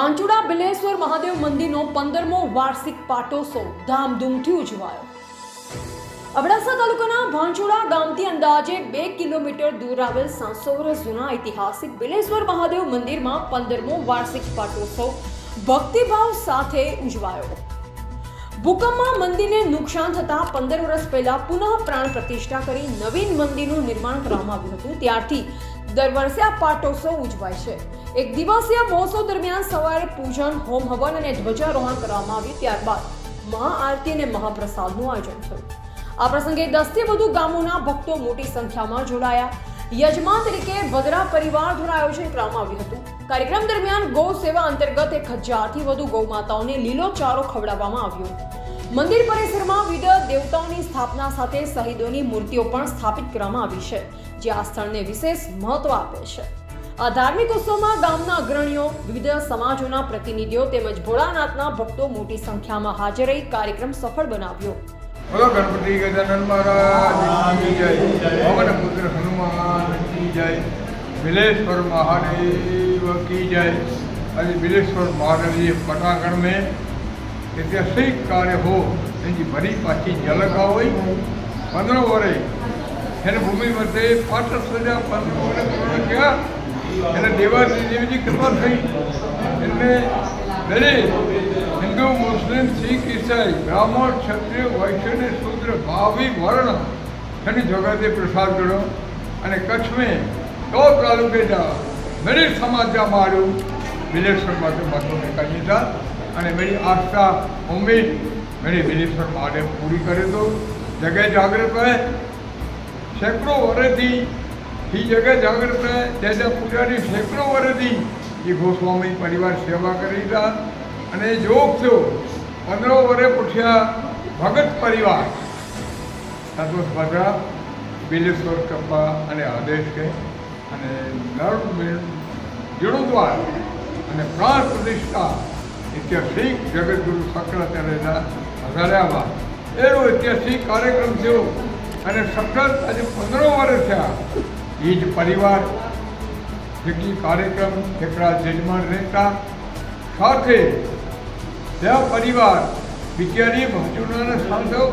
ભાંચુડા બિલેશ્વર મહાદેવ મંદિરનો 15મો વાર્ષિક પાટોત્સવ ધામધૂમથી ઉજવાયો। અબડાસા તાલુકાના ભાંચુડા ગામથી અંદાજે 2 કિલોમીટર દૂર આવેલ 700 વર્ષ જૂના ઐતિહાસિક બિલેશ્વર મહાદેવ મંદિરમાં 15મો વાર્ષિક પાટોત્સવ ભક્તિભાવ સાથે ઉજવાયો। ભૂકંપમાં મંદિરને નુકસાન થતા 15 વર્ષ પહેલા પુનઃ પ્રાણ પ્રતિષ્ઠા કરી નવીન મંદિરનું નિર્માણ કરવામાં આવ્યું હતું। ત્યારથી દર વર્ષે આ પાટોત્સવ ઉજવાય છે। એક દિવસીય મહોત્સવ દરમિયાન સવારે પૂજન, હોમ હવન અને ધ્વજારોહણ કરવામાં આવ્યું। ત્યારબાદ મહાઆરતી અને મહાપ્રસાદનું આયોજન થયું। આ પ્રસંગે 10 થી વધુ ગામોના ભક્તો મોટી સંખ્યામાં જોડાયા। યજમાન તરીકે ભદ્રા પરિવાર દ્વારા આયોજન કરવામાં આવ્યું હતું। કાર્યક્રમ દરમિયાન ગૌ સેવા અંતર્ગત 1000 થી વધુ ગૌ માતાઓને લીલો ચારો ખવડાવવામાં આવ્યો। મંદિર પરિસરમાં વિવિધ દેવતાઓની સ્થાપના સાથે શહીદોની મૂર્તિઓ પણ સ્થાપિત કરવામાં આવી છે, જે આ સ્થળને વિશેષ મહત્વ આપે છે। આ ધાર્મિક ઉત્સવમાં ગામના અગ્રણીઓ, વિવિધ સમાજોના પ્રતિનિધિઓ તેમજ ભોળાનાથના ભક્તો મોટી સંખ્યામાં હાજર રહી કાર્યક્રમ સફળ બનાવ્યો। બોલો ગણપતિ ગજાનન મહારાજ કી જય, પવન પુત્ર હનુમાન की जय, बिलेश्वर महादेव की जय। अभी बिलेश्वर महादेव जी पटागढ़ में ऐतिहासिक कार्य हो इनकी भरी पाची झलक आई 15 वर्ष है भूमि मध्य 5 सजा 15 वर्ष पूर्ण किया है। देवाजी देवी जी कृपा थी इनने दरेक हिंदू, मुस्लिम, सिख, ईसाई, ब्राह्मण, क्षत्रिय, वैश्य शूद्र भावी वर्ण खनी जगह प्रसाद करो। અને કચ્છ में तो तालुके मेरी समाज मारू बिलेश्वर माता का था और मेरी आस्था उम्मीद मेरी बिलेश्वर महादेव पूरी करे तो जगह जागृत है। सैकड़ों वर्ष थी ये जगह जागृत है। जैसे पूजारी सैकड़ों वर्ष थी ये गोस्वामी परिवार सेवा करी था અને જોગ થયો 15 વર્ષ પૂછ્યા ભગત પરિવાર સંતોષ ભદ્રા बिलेश्वर कृपा અને આદેશ કે અને જીર્ણોદ્વાર અને પ્રાણ પ્રતિષ્ઠા ઐતિહાસિક જગતગુરુ શંકરાચાર્યના હજાર્યામાં એનો ઐતિહાસિક કાર્યક્રમ થયો અને સતત આજે 15 વર્ષ થયા। એ જ પરિવાર જેટલી કાર્યક્રમ એકલા જજમાન રહેતા સાથે त्या परिवार विज्ञानी भांचुडाना सांधव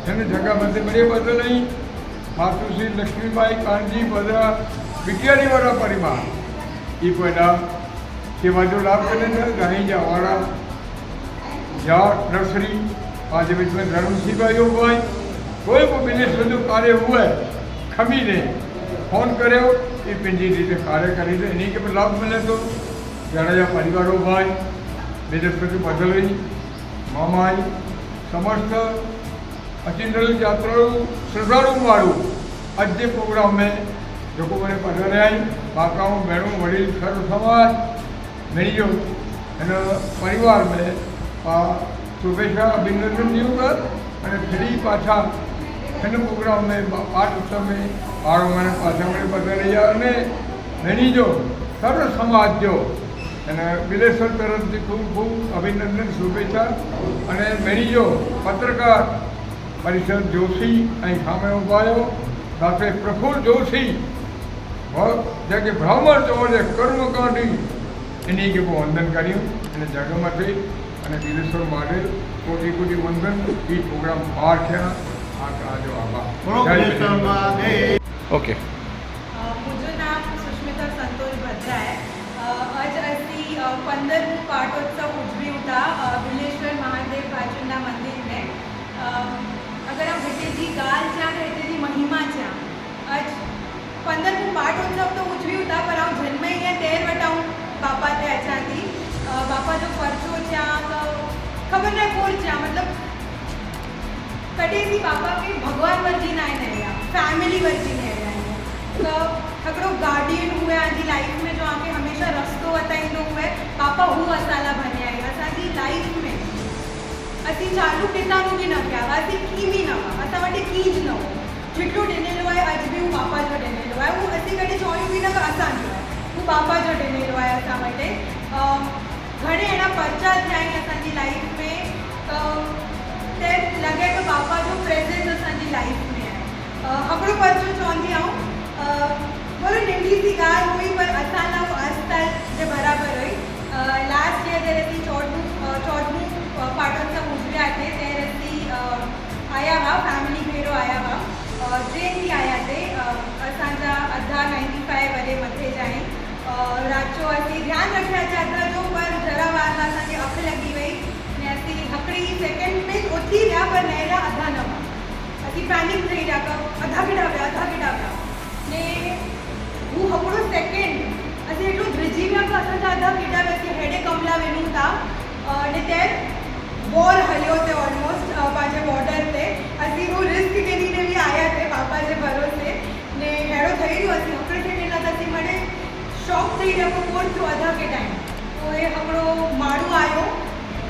જેને જગા મધ્ય મળે બદલાઈ मातुश्री लक्ष्मीबाई कानजी बदरा विज्ञानी वाला परिवार ये पहला सेवा जो लाभ करने गाई जावाड़ा जाट नर्सरी आज में धर्मसिंह भाई कोई भी बिलेश्वर जो कार्य हुआ है खमी ने फोन करे ये पिंजी रीते कार्य करी इन्हीं के लाभ मिले तो जाडेजा परिवारों भाई बिलेश्वर की बदलई मामाई समस्त अचिंतल यात्राओं श्रद्धालु वालू आज प्रोग्राम में जो मैंने पधारे आई काकाओं बहनों वडील सर्व समाज मिलियो परिवार में शुभेच्छा अभिनंदन दियो कर फरी पाछा प्रोग्राम में पाठ उत्सव में बाड़ो मैंने पाछा मैंने पधारे मेरी जो सर्व समाज जो बिलेश्वर तरफ से खूब खूब अभिनंदन शुभेच्छा मेरी जो पत्रकार परिषद जोशी અહીં સામે ઉભા રહ્યો સાથે પ્રફુલ્લ જોશી જે બ્રાહ્મણ જોડે કર્મકાંડી એની કે વંદન કર્યું અને જગમાંથી અને બિલેશ્વર માટે કોટી કોટી વંદન એ પ્રોગ્રામ બહાર થયા। આ જો આભાર। ओके मुझे नाम सुष्मिता संतोष भद्रा है। आज असी 15 पाटोत्सव उजवी उठा बिलेश्वर महादेव भांचुडा मंदिर में। अगर आप कहते जी गाल चा कहते जी महिमा चा आज 15 पाटोत्सव तो उजवी होता पर आप जन्म ही 13 वटाऊँ बापा ते अच्छा थी बापा जो परचो चा तो खबर नहीं कोर चा मतलब कटे सी बापा के भगवान वर्जी ना नहीं फैमिली वर्जी नहीं तो थकड़ो गार्डियन हुए आज लाइफ में जो आके हमेशा रस्तो बताई तो हुए पापा हूँ असाला बने आई असाजी लाइफ में असी चालू पितानु बी न क्या असी की बी न असा वाटे की ज न हो जेटलो डेनेलो है आज भी हूँ बापा जो डेनेलो है हूँ असी कटे चोरी बी न असा न हूँ बापा जो डेनेलो है असा वाटे घणे एना परचा थया असाजी लाइफ में ते लगे तो बापा जो प्रेजेंस असाजी लाइफ में है। हकड़ो परचो चवंदी आऊं बोलो नंढी सी गाल हुई पर असाना आस्था जे बराबर हुई। लास्ट ईयर पाटोत्सव उजव्या थे तेर असी आया हुआ फैमिली भेरो आया हुआ ट्रेन थी आया थे असांजा अधा 95 वरे मथे जाए राचो असी ध्यान रखना चाहता जो पर जरा वार में असांखे अख लगी वही ने असी हकड़ी सेकंड में उथी रहा पर नहरा अधा न हुआ असी पैनिक थी रहा का अधा किड़ा व्या ने वो हकड़ो सेकंड असी एटलो ध्रिजी व्या का असांजा अधा किड़ा व्या असी हेडे कमला वेणु था ने तेर वॉर हलियो थे ऑलमोस्ट पांचे बॉर्डर थे असी वो रिस्क केली ने भी आया थे पापा जे भरोसे ने हेडो थई रह्यो असी हकड़े सेकंड ला असी मने शॉक थी रह्यो को कोण थियो अधा के टाइम तो ये हकड़ो माड़ू आयो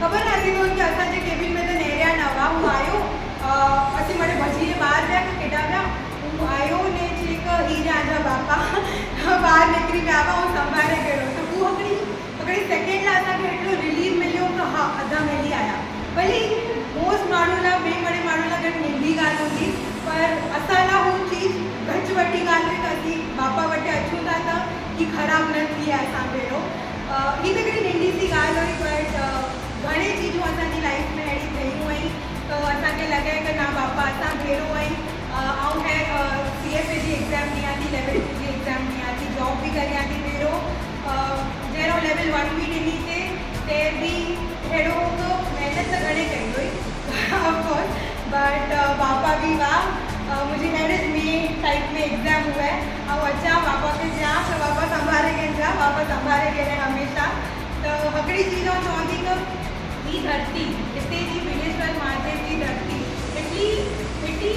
खबर नहीं तो कि असांजे केबिन में तो नेरिया न हुआ हूँ आयो असी मने भजीए बाहर व्या के केटा व्या हूँ आयो ने चेक हीरा जा बापा बाहर निकली व्या हूँ संभाले गयो तो वो हकड़ी सेकंड ला असांखे एटलो रिलीफ मिलियो कि हाँ अधा मिली आया भले मोस्ट माण्हूला ॿिए मणे माण्हुनि लाइ गॾु नंढी ॻाल्हि हूंदी पर असां लाइ हू चीज घटि वॾी ॻाल्हि हुई त असीं बापा वटि अचूं था त ही ख़राबु न थी आहे असां भेरो ही त हिकिड़ी नंढी सी ॻाल्हि हुई बट घणे चीजूं असांजी लाइफ में अहिड़ी ठहियूं आहिनि त असांखे लॻे कि न बापा असां भेरो आहिनि ऐं ख़ैर CFA जी एग्ज़ाम ॾियां थी लेवल 2 जी एग्ज़ाम ॾियां थी जॉब बि करियां थी भेरो जहिड़ो लेवल 1 बि ॾिनी थे ते बि अहिड़ो त महिनत त घणे कई हुई ऑफकोर्स बट पापा भी वाह मुझे मैरिज में टाइप में एग्जाम हुआ है और अच्छा पापा के जा तो पापा संभाले के जा पापा संभाले के रहे हमेशा तो हकड़ी चीज़ों चवंदी कि ही धरती हिते जी बिलेश्वर महादेव जी धरती एटली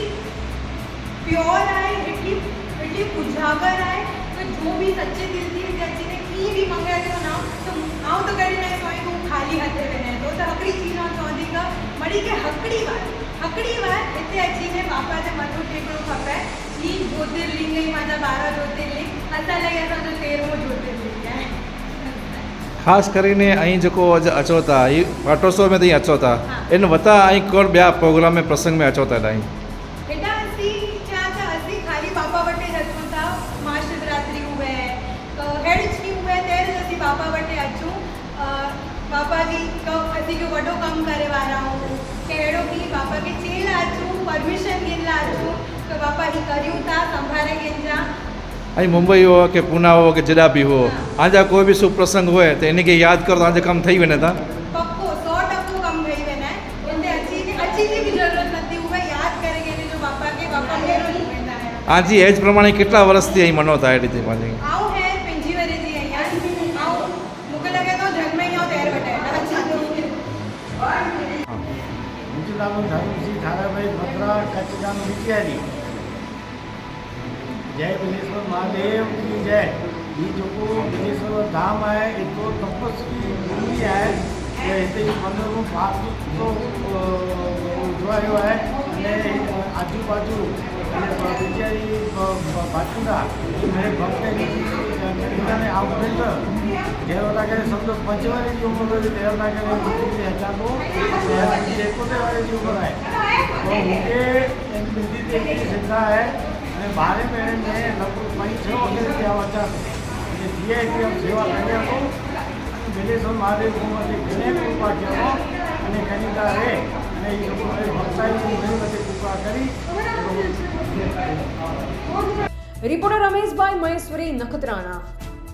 प्योर है एटली उजागर है तो जो भी सच्चे दिल थी अची ने की भी मंगे तो ना तो आऊं तो कड़ी नहीं सोई को खाली हथे वेने तो हकड़ी चीज़ों चवंदी कि मड़ी के हकड़ी बार हिते अची ने बापा जे मथो टेकणो खपे जी ज्योतिर्लिंग ई मां 12 ज्योतिर्लिंग असां लाइ असांजो 13हों ज्योतिर्लिंग आहे ख़ासि કરીને અહીં जेको अॼु अचो था ही पाटोत्सव में तव्हां अचो था हा। इन वता ऐं कोन ॿिया प्रोग्राम में प्रसंग में अचो था तव्हां हेॾा असीं छा त असीं ख़ाली बापा वटि अचूं था महाशिवरात्रि हुए हेड़ी छी हुए तेरे असीं बापा वटि अचूं बापा जी असीं जो वॾो कमु करे वारा आहियूं कि अहिड़ो की बापा खे चई लाइ अचूं परमिशन ॾियण लाइ अचूं कि बापा ही करियूं था संभाले कंहिंजा ऐं मुंबई हो की पूना हो की जॾा बि हो तव्हांजा कोई बि शुभ प्रसंग हुए त इनखे यादि करो तव्हांजा कमु ठही वञे था पक्को 100% कमु ठही वेंदा आहिनि हिते अची जी बि ज़रूरत नथी उहे यादि करे कंहिंजे जो बापा खे बापा मेरो थी वेंदा आहिनि तव्हांजी एज प्रमाणे केतिरा वर्ष थी ऐं मनो था अहिड़ी थी पंहिंजी आऊं है 25 वरे जी आहियां ऐं मूंखे लॻे थो जन्म ई आऊं तेर वटां अच्छा मुझे नाम धर्मसिंह थाराभाई भद्रा कच्छ गाम विचियारी जय बिलेश्वर महादेव की जय ये जो बिलेश्वर धाम है ये तो तपस्वी भूमि है ये हिते मंदिर में उजवायो है અને આજુબાજુ વિચારી બાજુના મેરે ભક્ત ને આઉટલેટ જેવા કે સમજો 55 की उम्र में तेरा के हटा दो 71 वाले की उम्र है तो मुझे एक बिंदी देखने की चिंता है અને બારે મેળે મેં લગભગ 5-6 વખત ત્યાં હતા અને જીઆઈટી આમ સેવા કરી હતો બિલેશ્વર મહાદેવ ગુરુમાંથી ઘણી કૃપા કહેવો અને કનિતા રહે અને એ લોકોને ભક્તાઈ ઘણી બધી કૃપા કરી રિપોર્ટર રમેશભાઈ મહેશ્વરી નખત્રાણા.